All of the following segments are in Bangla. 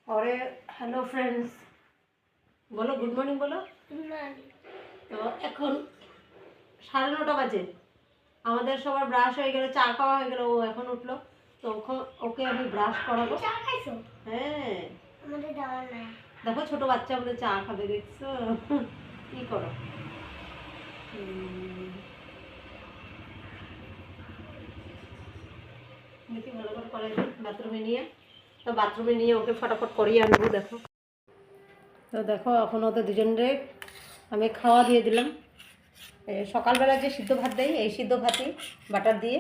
और हेलो फ्रेंड्स बोलो गुड मॉर्निंग बोलो। तो এখন 9:30 বাজে আমাদের সবার ব্রাশ হয়ে গেল, চা খাওয়া হয়ে গেল, ও এখন উঠলো। তো ওকে আমি ব্রাশ করাবো। চা খাইছো? হ্যাঁ, আমাদের দেওয়া নাই। দেখো ছোট বাচ্চা বলে চা খাবে, দেখছো কি করো। দেখি ভালো করে করে বাথরুমে নিয়ে, তো বাথরুমে নিয়ে ওকে ফটাফট করিয়ে আনবো। দেখো তো দেখো এখন ওদের দুজনরে আমি খাওয়া দিয়ে দিলাম। সকালবেলা যে সিদ্ধ ভাত দেয় এই সিদ্ধ ভাতই বাটার দিয়ে।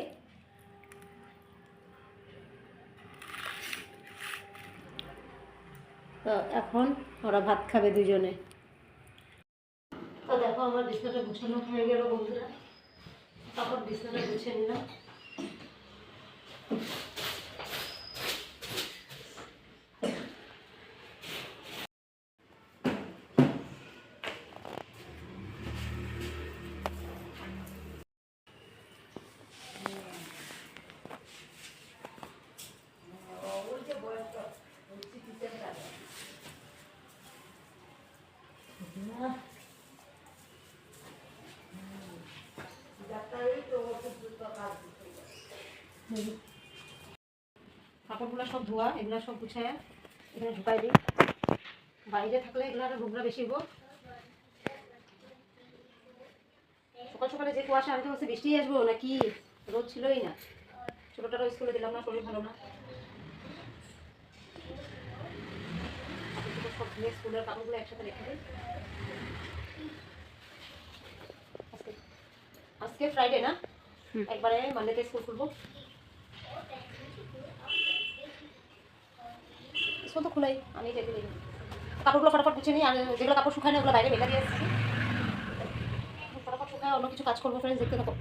তো এখন ওরা ভাত খাবে দুজনে। তো দেখো আমার বিছানাটা গুছানো হয়ে গেল বন্ধুরা, তারপর বিছানাটা গুছিয়ে নিলাম। কাপড়গুলো সব ধোয়া, এগুলো সব গুছায় এখানে ঢুকাই দিই। বাইরে থাকলে এগুলো আরো নোংরা বেশি হবো। সকাল সকালে যে কুয়াশা, আমি তো হচ্ছে বৃষ্টি আসবো নাকি, রোদ ছিলই না। ছোটোটারও স্কুলে দিলাম না, শরীর ভালো না। সব ধুয়ে স্কুলের কাপড়গুলো একসাথে রেখে দিই। আজকে ফ্রাইডে না, একবারে মানডেতে স্কুল খুলবো। স্কুল তো খুলাই, আমি দেখে দিই কাপড়গুলো ফটাফট গুছিয়ে নিই। আর যেগুলো কাপড় শুকায় না ওগুলো বাইরে বেলা দিয়ে আসছি, ফটাফট শুকায় অন্য কিছু কাজ করবো। ফ্রেন্ডস দেখতে থাকো।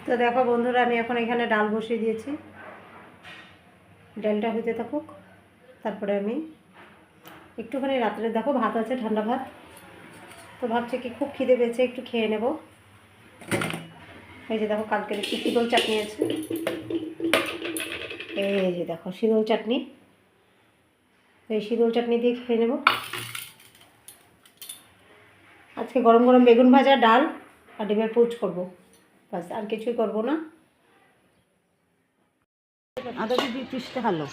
তো দেখো বন্ধুরা, আমি এখন এখানে ডাল বসিয়ে দিয়েছি, ডালটা হইতে থাকুক। তারপরে আমি একটুখানি রাত্রে দেখো ভাত আছে, ঠান্ডা ভাত। তো ভাবছি কি খুব খিদে পেয়েছে, একটু খেয়ে নেব। এই যে দেখো কালকের একটু শীতল চাটনি আছে, এই যে দেখো শীতল চাটনি, এই শীতল চাটনি দিয়ে খেয়ে নেব। আজকে গরম গরম বেগুন ভাজা, ডাল আর ডিমের পোচ করবো, বাস আর কিছুই করবো না। আদা যদি 30 টাকা লো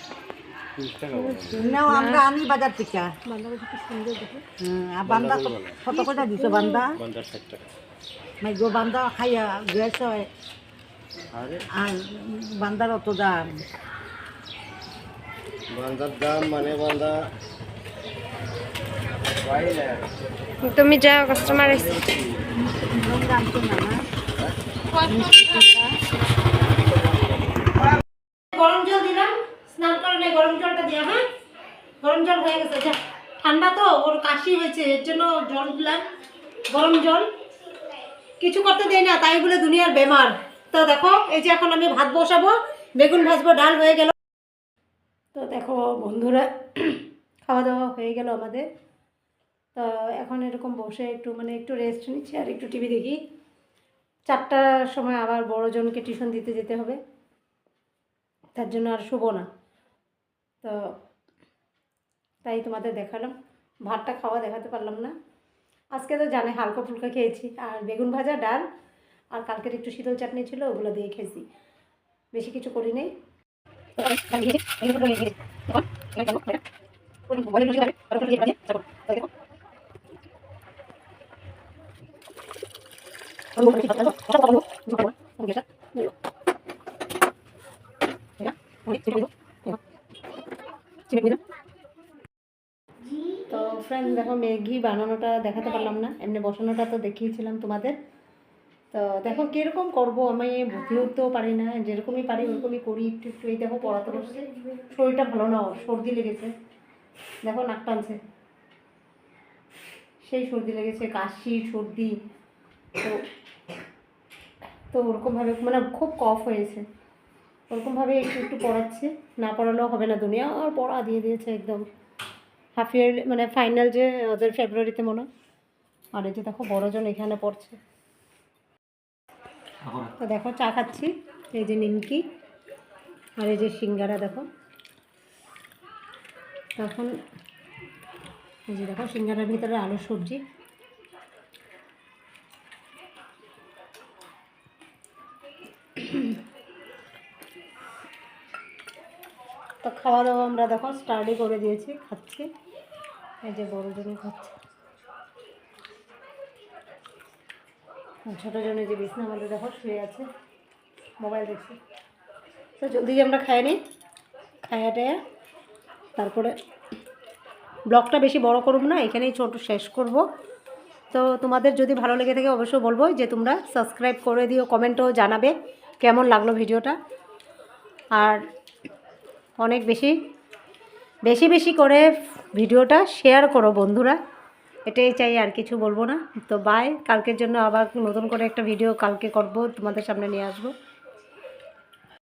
নাও, আমরা আনি বাজার থেকে। বান্দাবাজি কি সুন্দর দেখো। আর বান্দা কত করে দিছো? বান্দা 60 টাকা। মাই গো, বান্দা খাইয়া গেছ। আর বান্দার অত দাম? বান্দার দাম মানে বান্দা তুমি যাও, কাস্টমার এসে। দাম তো না না। গরম জল দিলাম, স্নান করে নেই, গরম জলটা দিয়া। হ্যাঁ, গরম জল হয়ে গেছে। যা ঠান্ডা তো, ওর কাশি হয়েছে, এর জন্য জল দিলাম গরম জল। কিছু করতে দেয় না, তাই বলে দুনিয়ার বেমার। তো দেখো এই যে এখন আমি ভাত বসাবো, বেগুন ভাজবো, ডাল হয়ে গেল। তো দেখো বন্ধুরা, খাওয়া দাওয়া হয়ে গেল আমাদের। তো এখন এরকম বসে একটু একটু রেস্ট নিচ্ছি আর একটু টিভি দেখি। 4টার সময় আবার বড়জনকে টিউশন দিতে যেতে হবে, তার জন্য আর শুবো না। তো তাই তোমাদের দেখালাম, ভাতটা খাওয়া দেখাতে পারলাম না। আজকে তো জানে হালকা ফুলকা খেয়েছি, আর বেগুন ভাজা, ডাল আর কালকের একটু শীতল চাটনি ছিল, ওগুলো দিয়ে খেয়েছি, বেশি কিছু করি নেই। তো ফ্রেন্ড দেখো, ম্যাগি বানানোটা দেখাতে পারলাম না, এমনি বসানোটা তো দেখিয়েছিলাম তোমাদের। তো দেখো কীরকম করবো, আমি বুঝে উঠতেও পারি না, যেরকমই পারি ওরকমই করি, একটু একটু। এই দেখো পড়াতে বসছে, শরীরটা ভালো না, সর্দি লেগেছে, দেখো নাক টানছে, সেই সর্দি লেগেছে, কাশি সর্দি। তো তো ওরকমভাবে খুব কফ হয়েছে, ওরকমভাবে একটু একটু পড়াচ্ছে। না পড়ালেও হবে না, দুনিয়া আর পড়া দিয়ে দিয়েছে একদম। হাফ ইয়ার ফাইনাল যে ওদের ফেব্রুয়ারিতে মনে হয়। আর এই যে দেখো বড়জন এখানে পড়ছে। তো দেখো চা খাচ্ছি, এই যে নিমকি আর এই যে সিঙ্গারা। দেখো তখন এই যে দেখো সিঙ্গারার ভিতরে আলুর সবজি। তো খাওয়া দাওয়া আমরা দেখো স্টার্টই করে দিয়েছি, খাচ্ছি। এই যে বড় জন্য খাচ্ছে, ছোটো জনে যে বিছনা আমাদের দেখো শুয়ে আছে, মোবাইল দেখছি। তো জলদি আমরা খাই নিই, খায়াটা তারপরে ব্লগটা বেশি বড় করব না, এখানেই ছোট শেষ করব। তো তোমাদের যদি ভালো লেগে থাকে অবশ্যই বলবো যে তোমরা সাবস্ক্রাইব করে দিও, কমেন্টও জানাবে কেমন লাগলো ভিডিওটা। আর অনেক বেশি বেশি বেশি করে ভিডিওটা শেয়ার করো বন্ধুরা, এটাই চাই, আর কিছু বলবো না। তো বাই, কালকের জন্য আবার নতুন করে একটা ভিডিও কালকে করব, তোমাদের সামনে নিয়ে আসবো।